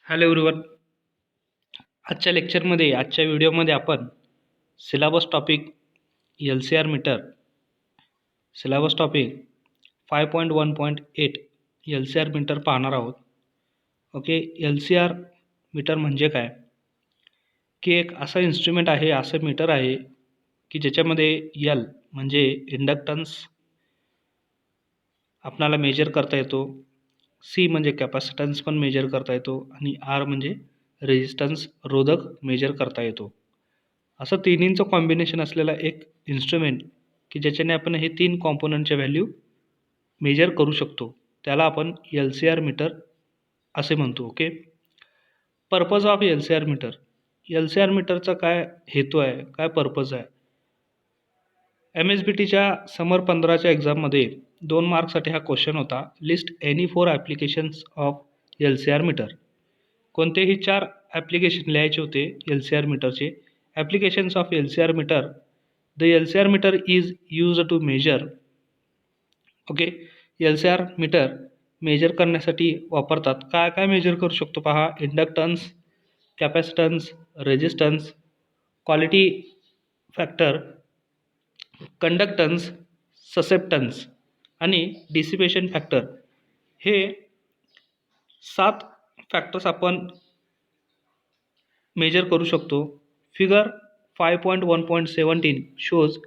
Hello everyone. आजच्या व्हिडिओमध्ये आपण syllabus topic L C R meter syllabus topic 5.1.8 L C R meter पाहणार आहोत. Okay, L C R meter म्हणजे काय की एक असं इन्स्ट्रुमेंट आहे, असं मीटर आहे की ज्याच्यामध्ये एल म्हणजे इंडक्टन्स आपणाला मेजर करता येतो, सी म्हणजे कॅपॅसिटन्स पण मेजर करता येतो आणि आर म्हणजे रेजिस्टन्स रोधक मेजर करता येतो. असं तिन्हींचं कॉम्बिनेशन असलेला एक इन्स्ट्रुमेंट की ज्याच्याने आपण हे तीन कॉम्पोनंटच्या व्हॅल्यू मेजर करू शकतो, त्याला आपण एल सी आर मीटर असे म्हणतो. Okay, purpose of L C R meter. L C R मीटरचा काय हेतू आहे, काय पर्पज आहे? एम एस बी टीच्या समर 15च्या एक्झाममध्ये 2 मार्क्ससाठी हा क्वेश्चन होता. List any 4 applications of L C R meter. कोणतेही 4 ॲप्लिकेशन लिहायचे होते एल सी आर मीटरचे. Applications of L C R meter. The L C R meter is use to measure. Okay, L C R meter measure करण्यासाठी वापरतात. काय काय measure करू शकतो पहा: inductance, capacitance, resistance, quality factor, conductance, susceptance आणि dissipation factor. हे 7 factors आपण मेजर करू शकतो. Figure 5.1.17 shows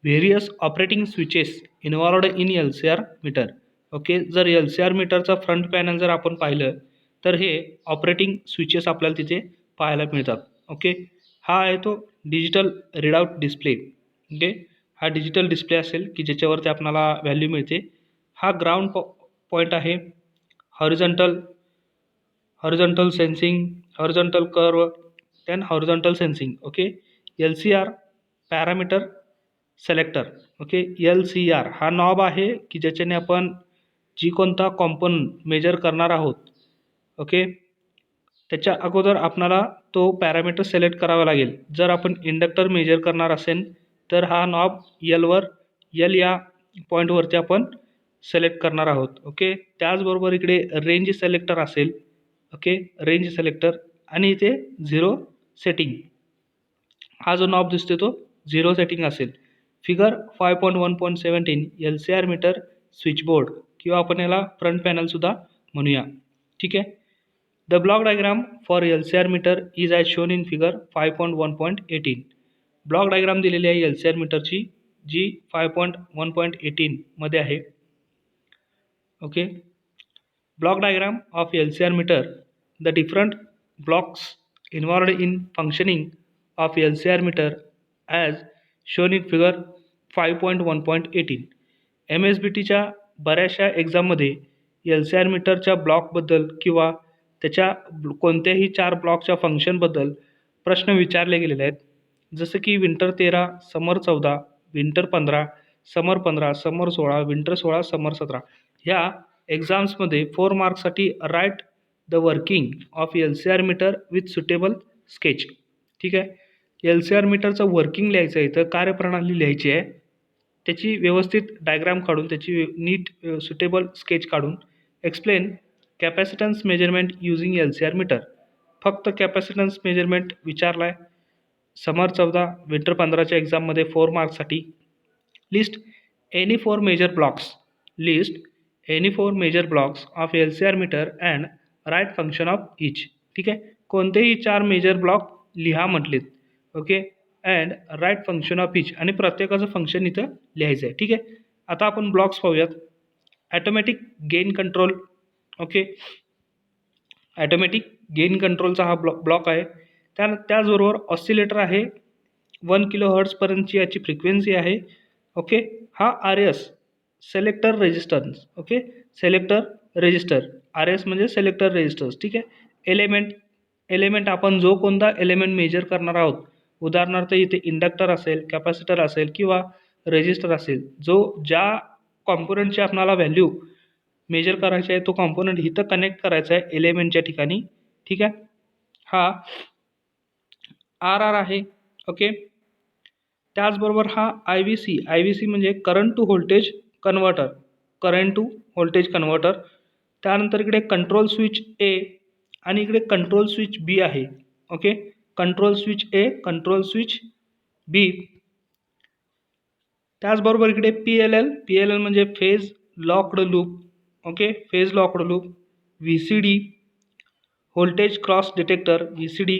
various operating switches involved in L C R meter. Okay, जर एल सी आर मीटरचा फ्रंट पॅनल जर आपण पाहिलं तर हे ऑपरेटिंग स्विचेस आपल्याला तिथे पाहायला मिळतात. ओके, हा आहे तो डिजिटल रीडआउट डिस्प्ले. ओके, हा डिजिटल डिस्प्ले असेल की ज्याच्यावरती आपल्याला व्हॅल्यू मिळते. हा ग्राउंड पॉईंट आहे. Horizontal sensing, horizontal curve, then horizontal sensing. Okay, L C R parameter selector. Okay, L C R हा नॉब आहे की ज्याच्याने आपण जी कोणता कॉम्पोनंट मेजर करणार आहोत, ओके, त्याच्या अगोदर आपणाला तो पॅरामीटर सिलेक्ट करावा लागेल. जर आपण इंडक्टर मेजर करणार असेल तर हा नॉब एलवर, एल या पॉईंटवरती आपण सिलेक्ट करणार आहोत. ओके, त्याचबरोबर इकडे रेंज सिलेक्टर असेल. ओके, रेंज सिलेक्टर आणि इथे 0 सेटिंग. हा जो नॉब दिसतो तो 0 सेटिंग असेल. Figure 5.1.17 L C R meter switchboard किंवा आपण याला फ्रंट पॅनलसुद्धा म्हणूया. ठीक आहे. The block diagram for L C R meter is as shown in figure 5.1.18. Block diagram दिलेली आहे एल सी आर मीटरची, जी 5.1.18 मध्ये आहे. Okay, block diagram of L C R meter. The different blocks involved in functioning of L C R meter as shown in figure 5.1.18. M S B टीच्या बऱ्याचशा एक्झाममध्ये L C R मीटरच्या ब्लॉकबद्दल किंवा त्याच्या कोणत्याही 4 ब्लॉकच्या फंक्शनबद्दल प्रश्न विचारले गेलेले आहेत. जसं की winter 13, summer 14, winter 15, summer 15, summer 16, winter 16, summer 17. ह्या एक्झाम्समध्ये 4 मार्क्ससाठी write the working of L C R meter with suitable sketch. ठीक आहे, एल सी आर मीटरचं वर्किंग लिहायचं आहे, इथं कार्यप्रणाली लिहायची आहे. त्याची व्यवस्थित डायग्राम काढून, त्याची नीट सुटेबल स्केच काढून explain capacitance measurement using L C R meter. फक्त कॅपॅसिटन्स मेजरमेंट विचारला आहे समर 14, विंटर 15च्या एक्झाममध्ये 4 मार्क्ससाठी. List any 4 major blocks. List any 4 major blocks of L C R meter and write function of each. ठीक आहे, कोणतेही 4 मेजर ब्लॉक लिहा म्हटलेत. Okay, and write function of each आणि प्रत्येकाचं फंक्शन इथं लिहायचं आहे. ठीक आहे, आता आपण ब्लॉक्स पाहूयात. Automatic gain control. Okay, automatic gain कंट्रोलचा हा ब्लॉक आहे. त्याचबरोबर ऑसिलेटर आहे. 1 किलोहर्ट्झपर्यंतची याची फ्रिक्वेन्सी आहे. ओके, हा R S selector resistance. Okay, selector resistor, R S म्हणजे सिलेक्टर रेजिस्टन्स. ठीक आहे. एलिमेंट आपण जो कोणता एलिमेंट मेजर करणार आहोत, उदाहरणार्थ इथे इंडक्टर असेल, कॅपॅसिटर असेल किंवा रेजिस्टर असेल, ज्या कॉम्पोनंटची आपल्याला व्हॅल्यू मेजर करायची आहे तो कॉम्पोनंट इथं कनेक्ट करायचा आहे एलिमेंटच्या ठिकाणी. ठीक आहे, हा आर आर आहे. ओके, त्याचबरोबर हा I V C. I V C म्हणजे current to voltage converter. Current to voltage converter. त्यानंतर इकडे कंट्रोल स्विच ए आणि इकडे कंट्रोल स्विच बी आहे. Okay, control switch A, control switch B. त्याचबरोबर इकडे पी एल एल म्हणजे phase locked loop. Okay, phase locked loop. V C D, voltage cross detector, V C D.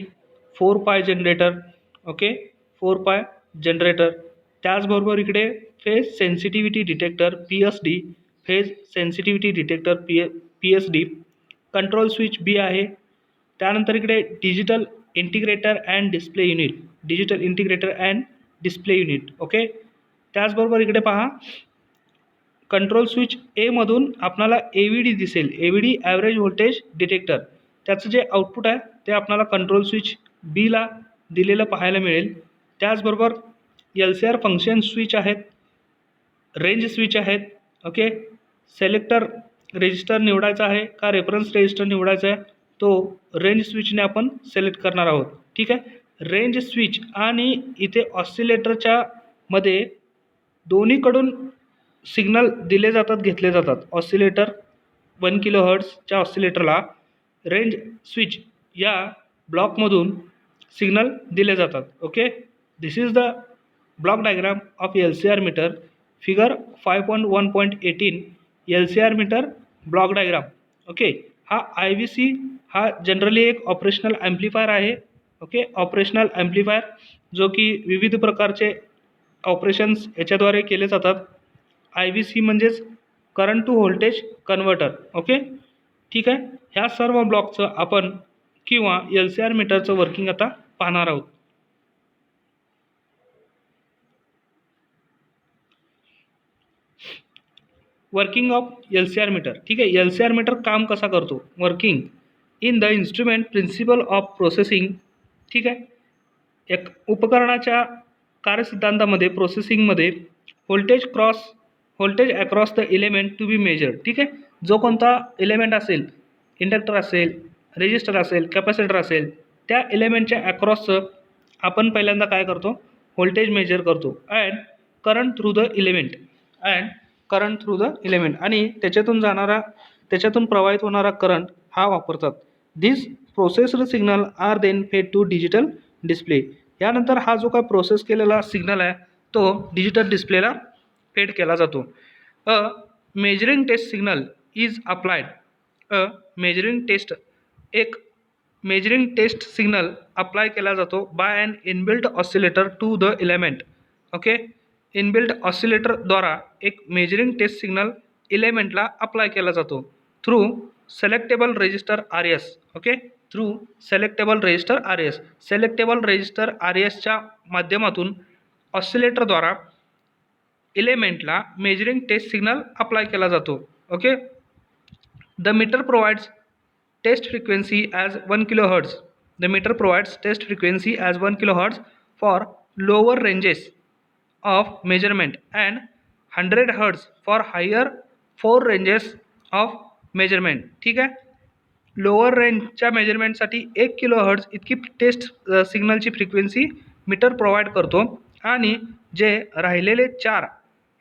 4 pi generator. Okay, 4 pi generator. त्याचबरोबर इकडे phase sensitivity detector, P S D, phase sensitivity detector, P S D. Control switch B आहे. त्यानंतर इकडे digital integrator and display unit, digital integrator and display unit. Okay, त्याचबरोबर इकडे पहा, control switch एमधून आपल्याला A V D दिसेल, A V D average voltage detector. त्याचं जे आउटपुट आहे ते आपल्याला कंट्रोल स्विच बीला दिलेलं पाहायला मिळेल. त्याचबरोबर L C R function switch आहेत, रेंज स्विच आहेत. ओके, सिलेक्टर रेजिस्टर निवडायचा आहे का रेफरन्स रेजिस्टर निवडायचा आहे, तो रेंज स्विचने आपण सिलेक्ट करणार आहोत. ठीक आहे, रेंज स्विच आणि इथे ऑसिलेटरच्या मध्ये दोन्हीकडून सिग्नल दिले जातात, घेतले जातात. ऑसिलेटर 1 kHzच्या ऑसिलेटरला रेंज स्विच या ब्लॉकमधून सिग्नल दिले जातात. Okay, this is the block diagram of L C R meter. Figure 5.1.18 L C R meter block diagram. Okay, हा आय व्ही सी हा जनरली एक ऑपरेशनल ॲम्प्लिफायर आहे. ओके, ऑपरेशनल ॲम्प्लिफायर जो की विविध प्रकारचे ऑपरेशन्स याच्याद्वारे केले जातात. आय व्ही सी म्हणजेच current to voltage converter. Okay, ठीक आहे. ह्या सर्व ब्लॉकचं आपण किंवा एल सी आर मीटरचं वर्किंग आता पाहणार आहोत. Working of L C R meter. ठीक आहे, एल सी आर मीटर काम कसा करतो, working in the instrument principle of processing. ठीक आहे, एक उपकरणाच्या कार्यसिद्धांतामध्ये प्रोसेसिंगमध्ये voltage across the element to be measured. ठीक आहे, जो कोणता एलिमेंट असेल, इंडक्टर असेल, रेजिस्टर असेल, कॅपॅसिटर असेल, त्या एलिमेंटच्या अक्रॉसचं आपण पहिल्यांदा काय करतो, व्होल्टेज मेजर करतो. And current through the element, आणि त्याच्यातून प्रवाहित होणारा करंट हा वापरतात. दिस प्रोसेस्ड सिग्नल आर देन फेड टू डिजिटल डिस्प्ले. यानंतर हा जो काय प्रोसेस केलेला सिग्नल आहे तो डिजिटल डिस्प्लेला फेड केला जातो. A measuring test signal is applied. एक मेजरिंग टेस्ट सिग्नल अप्लाय केला जातो by an inbuilt oscillator to the element. Okay, inbuilt ऑसिलेटरद्वारा एक मेजरिंग टेस्ट सिग्नल एलिमेंटला अप्लाय केला जातो through selectable resistor R S. Okay, through selectable resistor R एसच्या माध्यमातून ऑसिलेटरद्वारा एलिमेंटला मेजरिंग टेस्ट सिग्नल अप्लाय केला जातो. Okay, the meter provides test frequency as 1 kHz. The meter provides test frequency as 1 kHz for lower ranges of measurement and 100 Hz for higher 4 ranges of measurement. ठीक आहे, lower रेंजच्या मेजरमेंटसाठी 1 kHz इतकी test सिग्नलची frequency meter provide करतो, आणि जे राहिलेले 4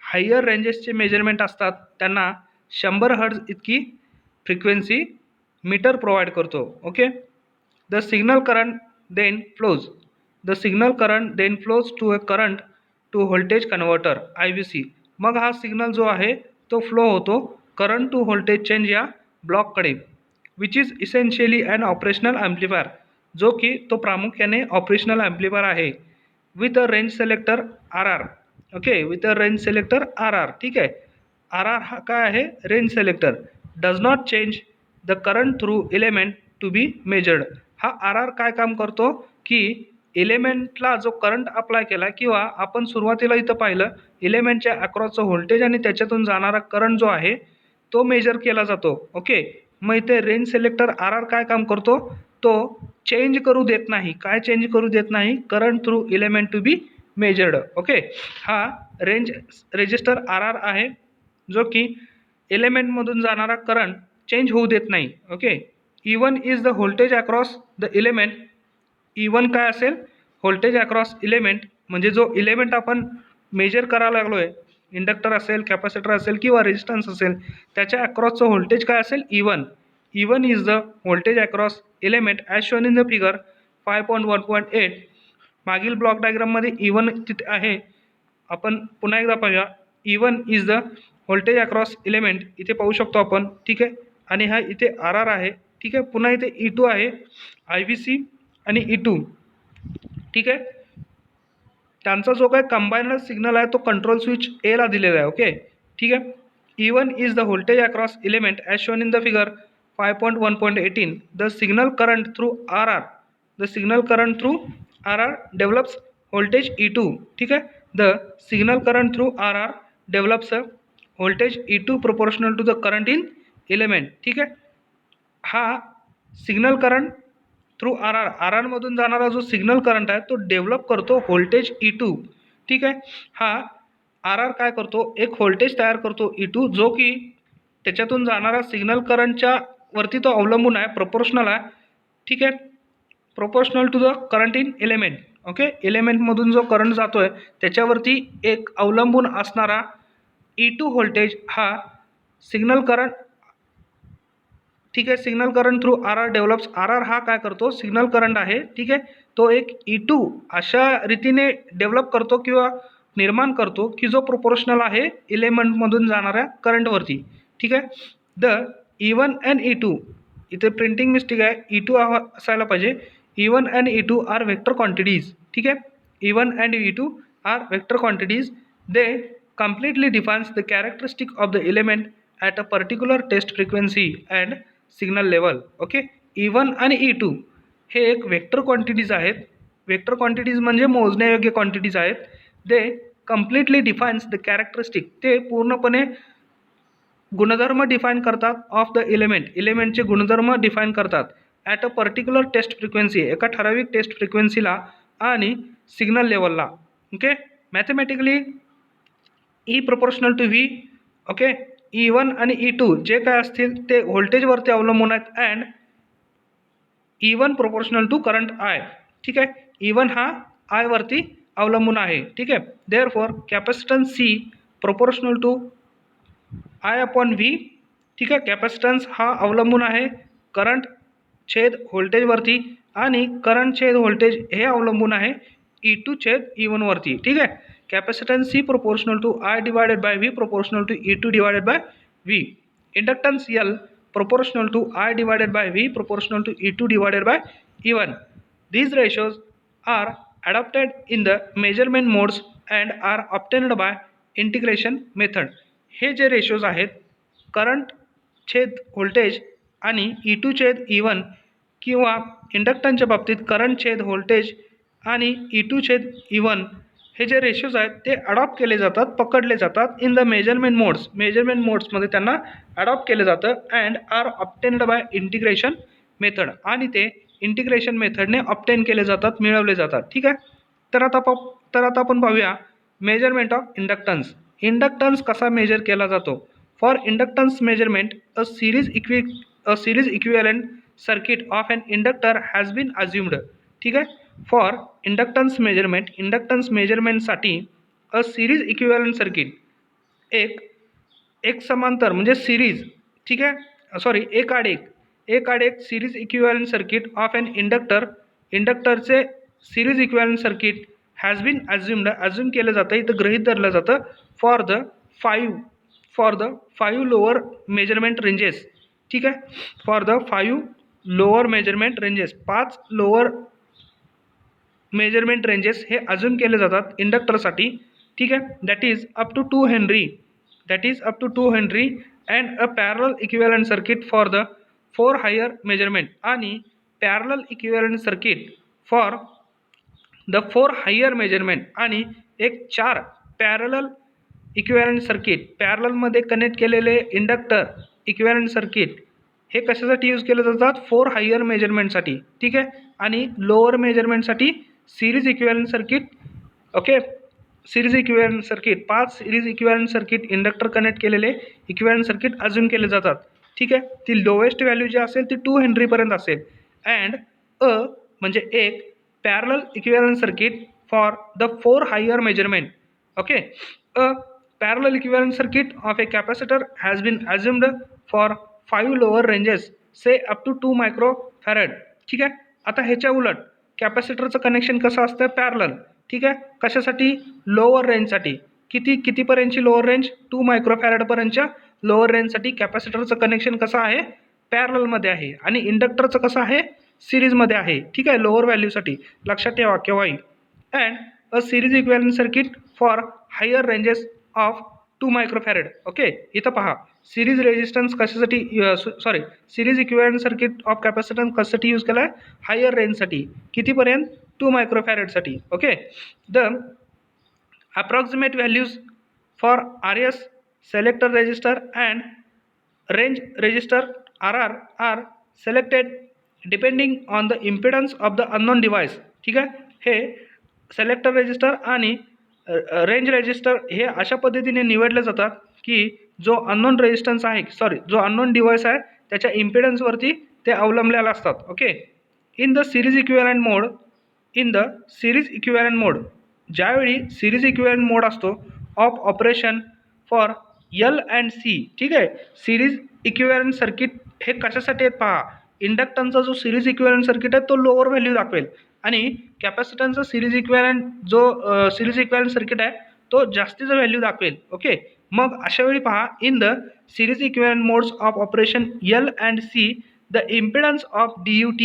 हायर रेंजेसचे मेजरमेंट असतात त्यांना 100 Hz इतकी फ्रिक्वेन्सी मीटर प्रोव्हाइड करतो. Okay, the signal current then flows to a current to voltage converter I V C. मग हा सिग्नल जो आहे तो फ्लो होतो करंट टू व्होल्टेज चेंज या ब्लॉककडे, which is essentially an operational amplifier, जो की तो प्रामुख्याने ऑपरेशनल ॲम्प्लिफायर आहे, with a range selector R R. Okay, with a range selector R R. ठीक आहे, आर आर हा काय आहे, range selector. Does not change the current through element to be measured. हा आर आर काय काम करतो की एलिमेंटला जो करंट अप्लाय केला, किंवा आपण सुरुवातीला इथं पाहिलं एलिमेंटच्या अक्रॉसचं व्होल्टेज आणि त्याच्यातून जाणारा करंट जो आहे तो मेजर केला जातो. ओके, मग इथे रेंज सिलेक्टर आर आर काय काम करतो, तो चेंज करू देत नाही. काय चेंज करू देत नाही, current through element to be measured. Okay, हा रेंज रेजिस्टर आर आर आहे जो की एलिमेंटमधून जाणारा करंट चेंज होऊ देत नाही. Okay, even is the voltage across the element. Even काय असेल, व्होल्टेज अक्रॉस एलिमेंट म्हणजे जो एलिमेंट आपण मेजर करायला लागलो आहे, इंडक्टर असेल, कॅपॅसिटर असेल किंवा रेजिस्टन्स असेल, त्याच्या अक्रॉसचं व्होल्टेज काय असेल, even. E1 is the voltage across element as shown in the figure 5.1.8. मागील ब्लॉक डायग्राममध्ये E1 तिथे आहे. आपण पुन्हा एकदा पाहूया. E1 is the voltage across element, इथे पाहू शकतो आपण. ठीक आहे. आणि हा इथे RR आहे. ठीक आहे. पुन्हा इथे E2 आहे, IVC आणि E2. ठीक आहे. त्यांचा जो काही कंबाईनड सिग्नल आहे तो कंट्रोल स्विच ए ला दिलेला आहे. ओके. ठीक आहे. E1 is the voltage across element as shown in the figure 5.1.18. The signal current through RR, the signal current through RR develops voltage E2. ठीक आहे. The signal current through RR develops voltage E2 proportional to the current in element. ठीक आहे. हा signal current through RR मधून जाणारा जो signal current आहे तो डेव्हलप करतो व्होल्टेज E2. ठीक आहे. हा RR काय करतो, एक व्होल्टेज तयार करतो E2, जो की त्याच्यातून जाणारा सिग्नल करंटच्या वरती तो अवलंबून आहे, प्रोपोर्शनल आहे. ठीक आहे. Proportional to the current in element. Okay. एलिमेंटमधून जो करंट जातोय त्याच्यावरती एक अवलंबून असणारा E2 व्होल्टेज हा सिग्नल करंट. ठीक आहे. Signal current through RR develops. RR हा काय करतो, सिग्नल करंट आहे. ठीक आहे. तो एक E2 अशा रीतीने डेव्हलप करतो किंवा निर्माण करतो की जो प्रोपोर्शनल आहे एलिमेंटमधून जाणाऱ्या करंटवरती. ठीक आहे. द E1 अँड E2, इथे प्रिंटिंग मिस्टेक आहे, E2 असायला पाहिजे. E1 and E2 are vector quantities. ठीक आहे. E1 and E2 are vector quantities. They completely defines the characteristic of the element at a particular test frequency and signal level. Okay. E1 आणि E2 हे एक vector quantities आहेत. Vector quantities म्हणजे मोजण्यायोग्य quantities आहेत. दे completely defines the characteristic, ते पूर्णपणे गुणधर्म डिफाईन करतात ऑफ द एलिमेंट, एलिमेंटचे गुणधर्म डिफाईन करतात at a particular test frequency, एका ठराविक टेस्ट फ्रिक्वेन्सीला आणि सिग्नल लेवलला. Okay. Mathematically E proportional to V. Okay. E1 आणि E2 जे काय असतील ते व्होल्टेजवरती अवलंबून आहेत and E1 proportional to current I. ठीक आहे. E1 हा I वरती अवलंबून आहे. ठीक आहे. Therefore capacitance C proportional to I upon V. ठीक आहे. कॅपॅसिटन्स हा अवलंबून आहे करंट छेद व्होल्टेजवरती आणि करंट छेद व्होल्टेज हे अवलंबून आहे E2 छेद E1 वरती. ठीक आहे. Capacitance C proportional to I divided by V proportional to E2 divided by V. Inductance L proportional to I divided by V proportional to E2 divided by E1. These ratios are adopted in the measurement modes and are obtained by integration method. हे जे ratios आहेत current छेद voltage आणि E2 छेद E1 किंवा इंडक्टन्सच्या बाबतीत current छेद voltage आणि E2 छेद E1, हे जे रेशोज आहेत ते अडॉप्ट केले जातात, पकडले जातात in the measurement modes. Measurement मोड्समध्ये त्यांना अडॉप्ट केलं जातं and are obtained by integration method, आणि ते इंटिग्रेशन मेथडने ऑब्टेन केले जातात, मिळवले जातात. ठीक आहे. तर आता आपण पाहूया मेजरमेंट ऑफ इंडक्टन्स. इंडक्टन्स कसा मेजर केला जातो. For inductance measurement a series equivalent circuit of an inductor has been assumed. ठीक आहे. फॉर इंडक्टन्स मेजरमेंटसाठी अ सिरीज इक्विवलेंट सर्किट, एक समांतर म्हणजे सिरीज. ठीक आहे. सॉरी, एक आड एक series equivalent circuit of an इंडक्टरचे series equivalent circuit has been assume केलं जातं, इथं गृहीत धरलं जातं for the five lower measurement ranges. ठीक आहे. For the 5 lower measurement ranges, 5 lower measurement ranges हे अज्युम केले जातात इंडक्टरसाठी. ठीक आहे. That is up to 2 henry and a parallel equivalent circuit for the 4 higher measurement, आणि parallel equivalent circuit for the 4 higher measurement, आणि एक 4 पॅरलल इक्विवलेंट सर्किट, पॅरललमध्ये कनेक्ट केलेले इंडक्टर इक्विवलेंट सर्किट हे कशासाठी यूज केले जातात, 4 हायर मेजरमेंटसाठी. ठीक आहे. आणि लोअर मेजरमेंटसाठी series equivalent circuit. Okay. Series equivalent circuit, 5 series equivalent circuit inductor connect केलेले इक्विवलेंट सर्किट अज्युम केले जातात. ठीक आहे. ती लोएस्ट व्हॅल्यू जी असेल ती 2 हेनरीपर्यंत असेल. अँड म्हणजे एक parallel equivalent circuit for the 4 higher measurement. Okay. A parallel equivalent circuit of a capacitor has been assumed for 5 lower ranges से अप टू 2 मायक्रो फॅरेड. ठीक आहे. आता ह्याच्या उलट कॅपॅसिटरचं कनेक्शन कसं असतं पॅरलल. ठीक आहे. कशासाठी? लोअर रेंजसाठी. कितीपर्यंतची लोअर रेंज? 2 मायक्रो फॅरेडपर्यंतच्या लोअर रेंजसाठी कॅपॅसिटरचं कनेक्शन कसं आहे? पॅरललमध्ये आहे. आणि इंडक्टरचं कसं आहे? सिरीजमध्ये आहे. ठीक आहे. लोअर व्हॅल्यूसाठी लक्षात ठेवा केव्हाही. And a series equivalent circuit for higher ranges of 2 microfarad. Okay. इथं पहा सिरीज रेजिस्टन्स कशासाठी series equivalent circuit of capacitance कशासाठी यूज केला आहे? हायर रेंजसाठी. कितीपर्यंत? 2 मायक्रोफॅरेडसाठी. Okay. The approximate values for RS, selector resistor and range resistor RR are selected depending on the impedance of the unknown device. ठीक आहे. हे सेलेक्टर रेजिस्टर आणि रेंज रेजिस्टर हे अशा पद्धतीने निवडले जातात की जो अननोन रेजिस्टन्स आहे जो अननोन डिव्हाइस आहे त्याच्या इम्पिडन्सवरती ते अवलंबलेले असतात. Okay. In the series equivalent mode ज्यावेळी सिरीज इक्विव्हॅलंट मोड असतो of operation for L and C. ठीक आहे. सिरीज इक्विव्हॅलंट सर्किट हे कशासाठी आहेत पहा. इंडक्टन्सचा जो सिरीज इक्विव्हॅलंट सर्किट आहे तो लोअर व्हॅल्यू दाखवेल आणि कॅपॅसिटन्सचा सिरीज इक्विव्हॅलंट सर्किट आहे तो जास्तीचा व्हॅल्यू दाखवेल. ओके. मग अशा वेळी पहा in the series equivalent modes of operation L and C the impedance of DUT.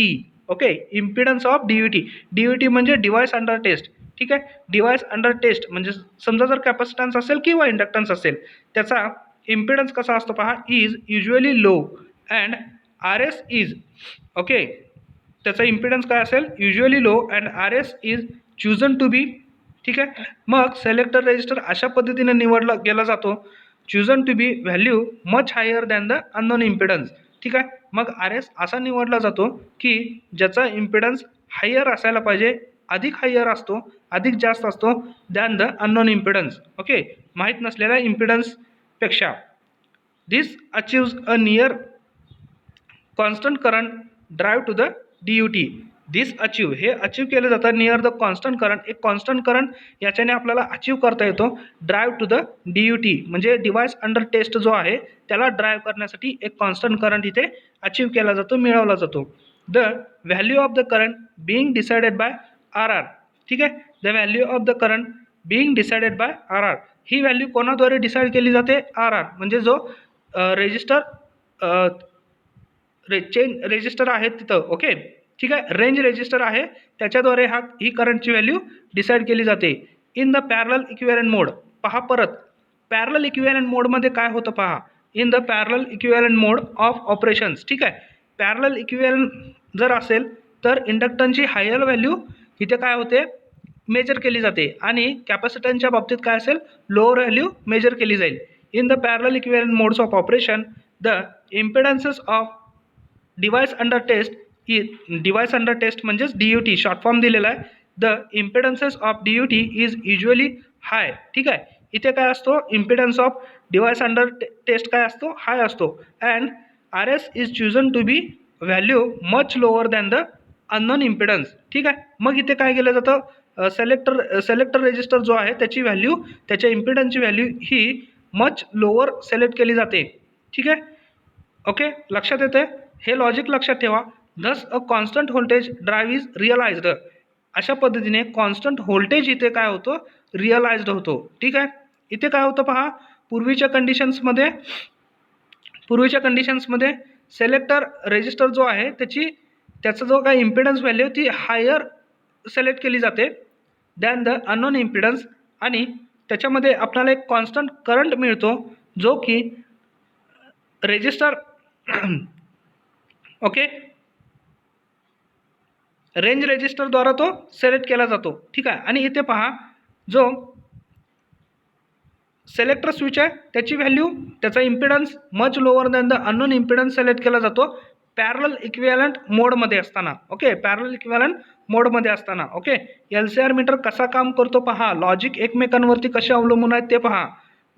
Okay. Impedance of DUT म्हणजे डिव्हाइस अंडर टेस्ट. ठीक आहे. डिव्हाइस अंडर टेस्ट म्हणजे समजा जर कॅपॅसिटन्स असेल किंवा इंडक्टन्स असेल त्याचा इम्पिडन्स कसा असतो पहा. Is usually low and RS is. Okay. त्याचा इम्पिडन्स काय असेल? Usually low and RS is chosen to be. ठीक आहे. मग सेलेक्टर रेजिस्टर अशा पद्धतीने निवडला गेला जातो chosen to be value much higher than the unknown impedance. ठीक आहे. मग RS असा निवडला जातो की ज्याचा इम्पिडन्स हायर असायला पाहिजे, अधिक हायर असतो, अधिक जास्त असतो than the unknown impedance. Okay. माहीत नसलेल्या इम्पिडन्सपेक्षा. This achieves a near constant current drive to the DUT. This achieve हे अचीव केलं जातं नियर द कॉन्स्टंट करंट. एक कॉन्स्टंट करंट याच्याने आपल्याला अचीव करता येतो ड्राईव्ह टू द DUT म्हणजे डिव्हाइस अंडर टेस्ट जो आहे त्याला ड्राईव्ह करण्यासाठी एक कॉन्स्टंट करंट इथे अचीव केला जातो, मिळवला जातो. The value of the current being decided by RR. ठीक आहे. The value of the current being decided by RR. ही व्हॅल्यू कोणाद्वारे डिसाईड केली जाते? RR म्हणजे जो रेजिस्टर चेंज रेजिस्टर आहे तिथं. ओके. ठीक आहे. रेंज रेजिस्टर आहे त्याच्याद्वारे ही करंटची व्हॅल्यू डिसाईड केली जाते. इन द पॅरलल इक्विव्हॅलंट मोड पहा परत पॅरलल इक्विव्हॅलंट मोडमध्ये काय होतं पहा. In the parallel equivalent mode of operations. ठीक आहे. पॅरलल इक्विव्हॅलंट जर असेल तर इंडक्टन्सची हायर व्हॅल्यू इथे काय होते? मेजर केली जाते आणि कॅपॅसिटन्सच्या बाबतीत काय असेल? लोअर व्हॅल्यू मेजर केली जाईल. In the parallel equivalent modes of operation the impedances of device under test म्हणजेच DUT शॉर्ट फॉर्म दिलेला आहे. The impedances of DUT is usually high. ठीक आहे. इथे काय असतो? Impedance of device under test काय असतो? हाय असतो. And RS is chosen to be value much lower than the unknown impedance. ठीक आहे. मग इथे काय केलं जातं? सेलेक्टर रेजिस्टर जो आहे त्याची व्हॅल्यू त्याच्या इम्पिडन्सची व्हॅल्यू ही मच लोअर सिलेक्ट केली जाते. ठीक आहे. ओके. लक्षात येते? हे लॉजिक लक्षात ठेवा. Thus a constant voltage drive is realised. अशा पद्धतीने कॉन्स्टंट व्होल्टेज इथे काय होतं? रिअलाइज्ड होतो. ठीक आहे. इथे काय होतं पहा. पूर्वीच्या कंडिशन्समध्ये सेलेक्टर रेजिस्टर जो आहे त्याचा जो काय इम्पिडन्स व्हॅल्यू ती हायर सिलेक्ट केली जाते दॅन द अननोन इम्पिडन्स आणि त्याच्यामध्ये आपल्याला एक कॉन्स्टंट करंट मिळतो जो की रेजिस्टर ओके रेंज रेजिस्टरद्वारा तो सिलेक्ट केला जातो. ठीक आहे. आणि इथे पहा जो सेलेक्टर स्विच आहे त्याची व्हॅल्यू त्याचा impedance much lower than the unknown impedance select केला जातो पॅरलल इक्विव्हॅलंट मोडमध्ये असताना. ओके. पॅरलल इक्विव्हॅलंट मोडमध्ये असताना. ओके. LCR मीटर कसा काम करतो पहा. लॉजिक एकमेकांवरती कसे अवलंबून आहेत ते पहा.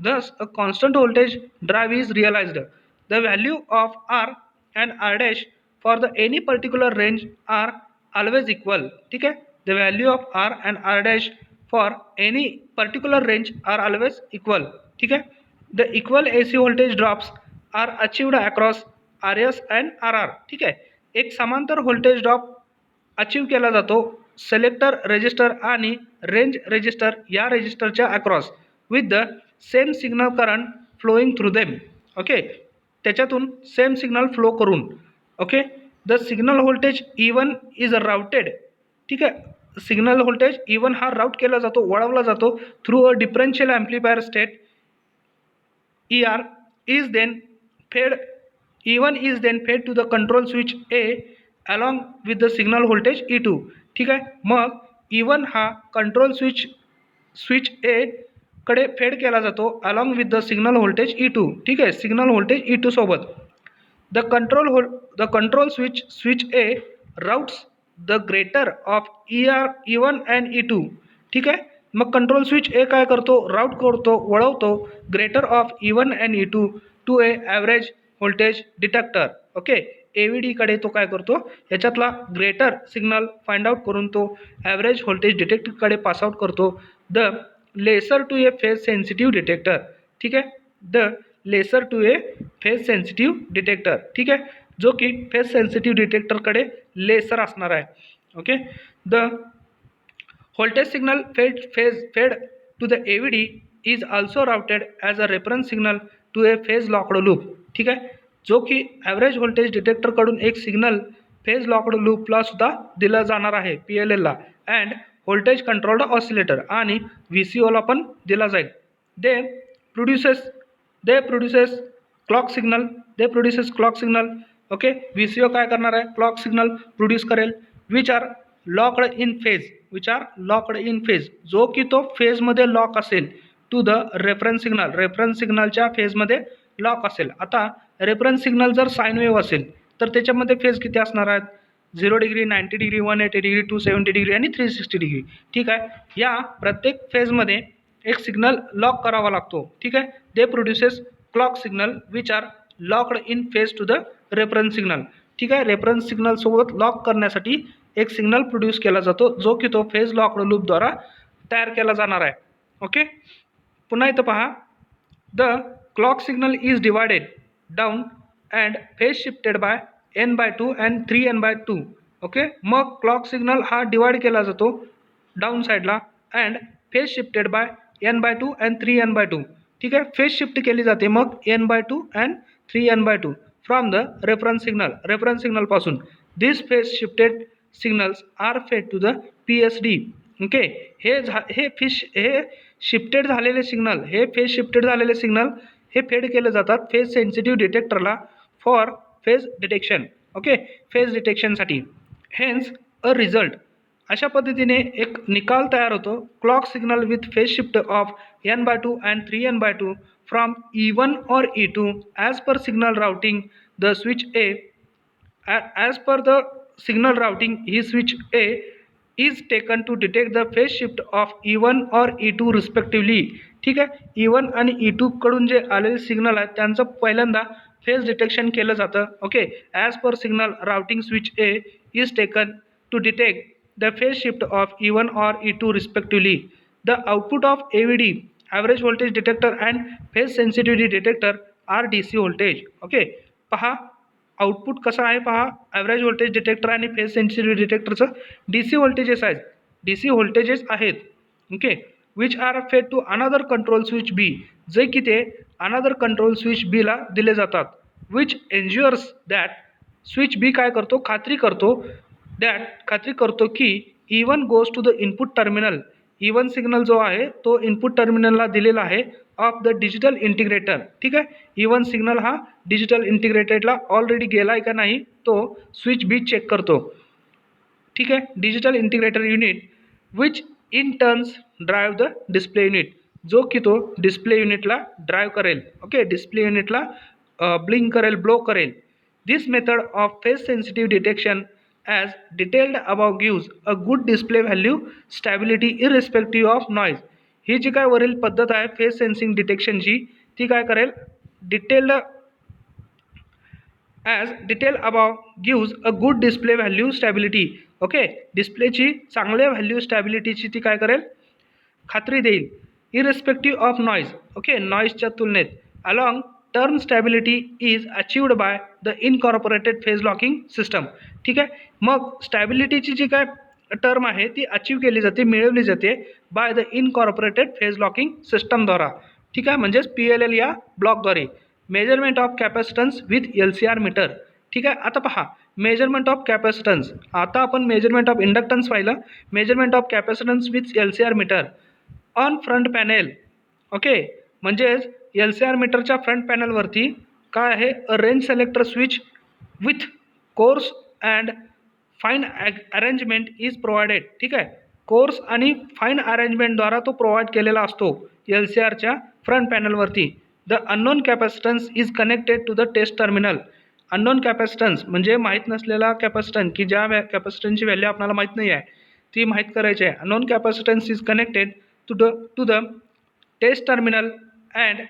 Thus a constant voltage drive is realised. The value of R and R' for the any particular range are always equal. ठीक आहे. The value of R and R' for any particular range are always equal. ठीक आहे. The equal AC voltage drops are achieved across RS and RR. ठीक आहे. एक समांतर voltage drop achieve केला जातो सिलेक्टर रेजिस्टर आणि रेंज रेजिस्टर या रेजिस्टरच्या across with the same signal current flowing through them. Okay, त्याच्यातून सेम सिग्नल फ्लो करून. Okay, the signal voltage E1 is routed. ठीक आहे, सिग्नल व्होल्टेज E1 हा राऊट केला जातो, वळवला जातो through a differential amplifier state. ER is then fed E1 is then fed to the control switch A along with the signal voltage E2. ठीक आहे, मग E1 हा कंट्रोल स्विच A कडे फेड केला जातो along with the signal voltage E2. ठीक आहे, सिग्नल व्होल्टेज E2 सोबत. The control switch A routes the greater of E1 and E2. ठीक आहे, मग कंट्रोल स्विच ए काय करतो, राऊट करतो, वळवतो greater of E1 and E2 to A average voltage detector. Okay, AVD कडे तो काय करतो, याच्यातला ग्रेटर सिग्नल फाइंड आउट करून तो ॲव्हरेज व्होल्टेज डिटेक्टरकडे पास आउट करतो. The lesser to a phase sensitive detector. ठीक आहे, the lesser to a phase sensitive detector. ठीक आहे, जो की फेज सेन्सिटिव्ह डिटेक्टरकडे लेसर असणार आहे. Okay, the voltage signal fed to the AVD is also routed as a reference signal to a phase locked loop. ठीक आहे, जो की ॲव्हरेज व्होल्टेज डिटेक्टरकडून एक सिग्नल फेज लॉक्ड लूपला सुद्धा दिला जाणार आहे PLL ला, अँड व्होल्टेज कंट्रोल्ड ऑसिलेटर आणि VCO ला पण दिला जाईल. They produces clock signal. Okay, VCO काय करणार आहे, क्लॉक सिग्नल प्रोड्यूस करेल which are locked in phase, जो की तो फेजमध्ये लॉक असेल टू द रेफरन्स सिग्नलच्या फेजमध्ये लॉक असेल. आता रेफरन्स सिग्नल जर साइन वेव्ह असेल तर त्याच्यामध्ये फेज किती असणार आहेत, 0 डिग्री, 90 डिग्री, 180 डिग्री, 270 डिग्री आणि 360 डिग्री. ठीक आहे, या प्रत्येक फेजमध्ये एक सिग्नल लॉक करावा लागतो. ठीक आहे, they produces clock signal which are locked in phase to the reference signal. ठीक आहे, रेफरन्स सिग्नल सोबत लॉक करण्यासाठी एक सिग्नल प्रोड्यूस केला जातो, जो की तो फेज लॉक्ड लूपद्वारा तयार केला जाणार आहे. ओके, पुन्हा इथं पहा, the clock signal is divided down and phase shifted by N/2 and 3N/2. Okay, मग क्लॉक सिग्नल हा डिवाइड केला जातो डाऊन साईडला and phase shifted by N/2 and 3N/2. ठीक आहे, फेज शिफ्ट केली जाते मग N/2 and 3N/2 from the reference सिग्नलपासून. This phase shifted signals are fed to the PSD. Okay, हे शिफ्टेड झालेले सिग्नल हे फेड केले जातात फेज सेन्सिटिव्ह डिटेक्टरला for phase detection. Okay, phase डिटेक्शनसाठी. हेन्स अ रिझल्ट, अशा पद्धतीने एक निकाल तयार होतो. Clock signal with phase shift of N/2 and 3N/2 from E1 और E2 as per signal routing the switch A. As per the signal routing, ही switch A is taken to detect the phase shift of E1 or E2 respectively. ठीक आहे, E1 आणि E2 कडून जे आलेले signal आहेत त्यांचं पहिल्यांदा फेज डिटेक्शन केलं जातं. Okay, as per signal routing switch A is taken to detect the phase shift of E1 or E2 respectively. The output of AVD, average voltage detector, and phase sensitivity detector are DC voltage. Okay, पहा output कसं आहे, पहा average voltage detector आणि phase sensitive डिटेक्टरचं DC voltages आहेत. Okay, which are fed to another control switch B, जे की ते अनदर कंट्रोल स्विच Bला दिले जातात. Which ensures that switch B काय करतो, खात्री करतो की E1 goes to the input terminal. E1 signal जो आहे तो इनपुट टर्मिनलला दिलेला आहे ऑफ द डिजिटल इंटिग्रेटर. ठीक आहे, E1 सिग्नल हा डिजिटल इंटिग्रेटेडला ऑलरेडी गेला आहे का नाही तो स्विच B चेक करतो. ठीक आहे, digital integrator unit which in turns drive the display unit, जो की तो डिस्प्ले युनिटला ड्राईव्ह करेल. ओके, डिस्प्ले युनिटला ब्लिंक करेल, ब्लो करेल. This method of phase sensitive detection as detailed above gives a good display value stability irrespective of noise. ही जी काय वरील पद्धत आहे फेज सेन्सिंग डिटेक्शनची ती काय करेल, detail above gives a good display value stability. Okay, डिस्प्लेची चांगल्या व्हॅल्यू स्टॅबिलिटीची ती काय करेल, खात्री देईल. Irrespective of noise. ओके, नॉईजच्या तुलनेत a long term stability is achieved by the incorporated phase locking system. ठीक आहे. मग स्टॅबिलिटीची जी काय टर्म आहे ती अचीव केली जाते, मिळवली जाते by the incorporated phase locking सिस्टमद्वारा. ठीक आहे, म्हणजेच PLL या ब्लॉकद्वारे. Measurement of capacitance with LCR meter. ठीक आहे. आता पहा, मेजरमेंट ऑफ कॅपॅसिटन्स. आता आपण मेजरमेंट ऑफ इंडक्टन्स पाहिलं. Measurement of capacitance with LCR meter on front panel. Okay, म्हणजेच LCR मीटरच्या फ्रंट पॅनलवरती काय आहे, a range selector switch with coarse and fine arrangement is provided. ठीक आहे, कोर्स आणि फाईन अरेंजमेंटद्वारा तो प्रोव्हाइड केलेला असतो LCRच्या फ्रंट पॅनलवरती. The unknown capacitance is connected to the test terminal. Unknown capacitance म्हणजे माहीत नसलेला कॅपॅसिटन्स, की ज्या कॅपॅसिटन्सची व्हॅल्यू आपल्याला माहीत नाही आहे ती माहीत करायची आहे. Unknown capacitance is connected to the test terminal and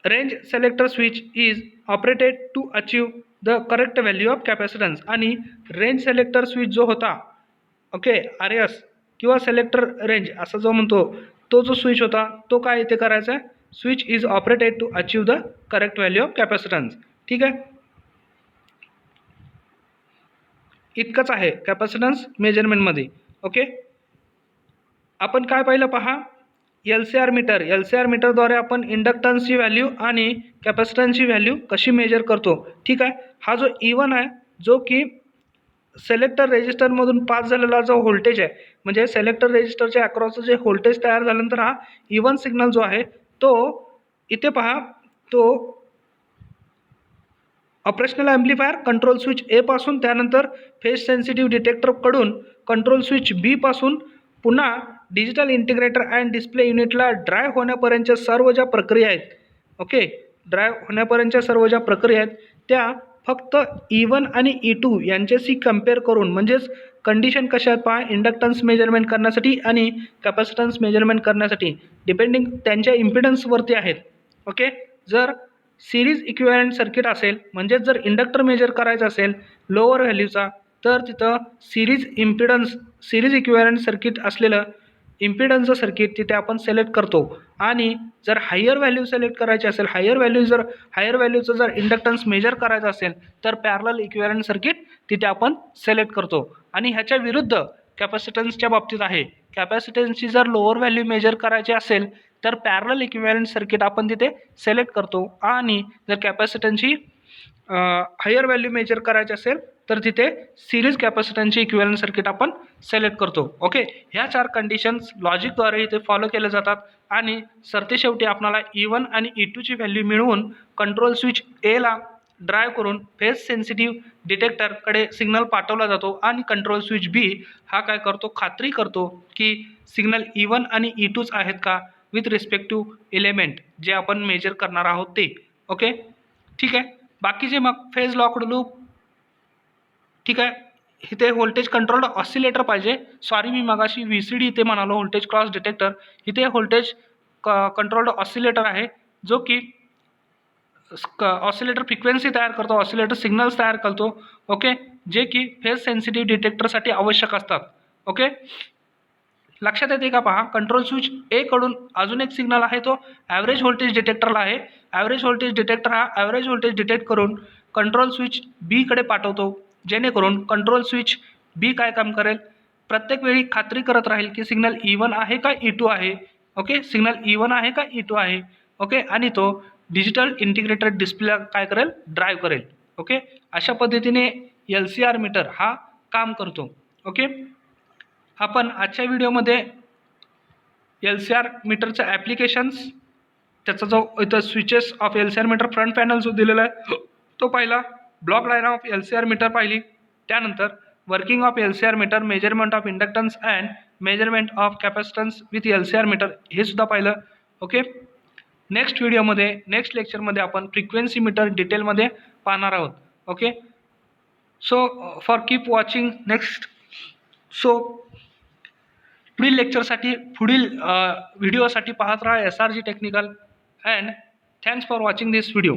range selector switch is operated to achieve the correct value of capacitance. आणि रेंज सेलेक्टर स्विच जो होता, ओके, RS किंवा सेलेक्टर रेंज असा जो म्हणतो, तो जो स्विच होता तो काय इथे करायचा आहे, switch is operated to achieve the correct value of capacitance. ठीक आहे, इतकंच आहे कॅपॅसिटन्स मेजरमेंटमध्ये. ओके, आपण काय पाहिलं पहा, LCR मीटर. LCR मीटरद्वारे आपण इंडक्टन्सची व्हॅल्यू आणि कॅपॅसिटन्सची व्हॅल्यू कशी मेजर करतो. ठीक आहे, हा जो E1 आहे, जो की सिलेक्टर रेजिस्टरमधून पास झालेला जो व्होल्टेज आहे, म्हणजे सिलेक्टर रेजिस्टरच्या अक्रॉसचं जे व्होल्टेज तयार झाल्यानंतर हा E1 सिग्नल जो आहे तो इथे पहा, तो ऑपरेशनल ॲम्प्लिफायर कंट्रोल स्विच ए पासून, त्यानंतर फेज सेन्सिटिव्ह डिटेक्टरकडून कंट्रोल स्विच बी पासून पुन्हा डिजिटल इंटिग्रेटर अँड डिस्प्ले युनिटला ड्राय होण्यापर्यंतच्या सर्व ज्या प्रक्रिया आहेत, ओके, ड्राय होण्यापर्यंतच्या सर्व ज्या प्रक्रिया आहेत त्या फक्त E1 आणि E2 यांच्याशी कम्पेअर करून, म्हणजेच कंडिशन कशा आहेत पहा, इंडक्टन्स मेजरमेंट करण्यासाठी आणि कॅपॅसिटन्स मेजरमेंट करण्यासाठी डिपेंडिंग त्यांच्या इम्पिडन्सवरती आहेत. ओके, जर सिरीज इक्विव्हॅलंट सर्किट असेल, म्हणजेच जर इंडक्टर मेजर करायचा असेल लोअर व्हॅल्यूचा, तर तिथं सिरीज इक्विव्हॅलंट सर्किट असलेलं इम्पिडन्सचं सर्किट तिथे आपण सिलेक्ट करतो. आणि जर हायर व्हॅल्यू सिलेक्ट करायची असेल, हायर व्हॅल्यूचं जर इंडक्टन्स मेजर करायचं असेल, तर पॅरलल इक्विव्हॅलंट सर्किट तिथे आपण सिलेक्ट करतो. आणि ह्याच्या विरुद्ध कॅपॅसिटन्सच्या बाबतीत आहे. कॅपॅसिटन्सची जर लोअर व्हॅल्यू मेजर करायची असेल तर पॅरलल इक्विव्हॅलंट सर्किट आपण तिथे सिलेक्ट करतो. आणि जर कॅपॅसिटन्सची हायर व्हॅल्यू मेजर करायची असेल तर तिथे सिरीज कॅपॅसिटन्सची इक्विव्हॅलंट सर्किट आपण सिलेक्ट करतो. ओके, ह्या 4 कंडिशन्स लॉजिकद्वारे इथे फॉलो केल्या जातात. आणि सरतेशेवटी आपल्याला E1 आणि E2 ची व्हॅल्यू मिळवून कंट्रोल स्विच एला ड्राय करून फेज सेन्सिटिव्ह डिटेक्टरकडे सिग्नल पाठवला जातो. आणि कंट्रोल स्विच बी हा काय करतो, खात्री करतो की सिग्नल E1 आणि E2च आहेत का विथ रिस्पेक्टिव्ह एलिमेंट जे आपण मेजर करणार आहोत ते. ओके, ठीक आहे. बाकीचे मग फेज लॉक्ड लूप, ठीक आहे, इथे व्होल्टेज कंट्रोल्ड ऑसिलेटर पाहिजे. सॉरी, मी मगाशी VCD इथे म्हणालो, व्होल्टेज क्रॉस डिटेक्टर. इथे व्होल्टेज कंट्रोल्ड ऑसिलेटर आहे, जो की ऑसिलेटर फ्रिक्वेन्सी तयार करतो, ऑसिलेटर सिग्नल्स तयार करतो. ओके, जे की फेज सेन्सिटिव्ह डिटेक्टरसाठी आवश्यक असतात. ओके, लक्षात येते का पहा, कंट्रोल स्विच ए कडून अजून एक सिग्नल आहे, तो ॲव्हरेज व्होल्टेज डिटेक्टरला आहे. ॲव्हरेज व्होल्टेज डिटेक्टर हा ॲव्हरेज व्होल्टेज डिटेक्ट करून कंट्रोल स्विच बी कडे पाठवतो, जेणेकरून कंट्रोल स्विच बी काय काम करेल, प्रत्येक वेळी खात्री करत राहील की सिग्नल E1 आहे का E2 आहे. ओके, सिग्नल E1 आहे का E2 आहे. ओके, आणि तो डिजिटल इंटिग्रेटेड डिस्प्लेला काय करेल, ड्राईव्ह करेल. ओके, अशा पद्धतीने LCR मीटर हा काम करतो. ओके, आपण आजच्या व्हिडिओमध्ये LCR मीटरचं ॲप्लिकेशन्स, त्याचा जो इथं switches of LCR meter front panel जो दिलेला आहे तो पाहिला, block diagram of LCR meter पाहिली, त्यानंतर working of LCR meter, measurement of inductance and measurement of capacitance with LCR meter हे सुद्धा पाहिलं. ओके, नेक्स्ट व्हिडिओमध्ये, नेक्स्ट लेक्चरमध्ये आपण फ्रिक्वेन्सी मीटर डिटेलमध्ये पाहणार आहोत. Okay, so for keep watching next. So पुढील लेक्चरसाठी, पुढील व्हिडिओसाठी पाहत राहा SRG technical. And thanks for watching this video.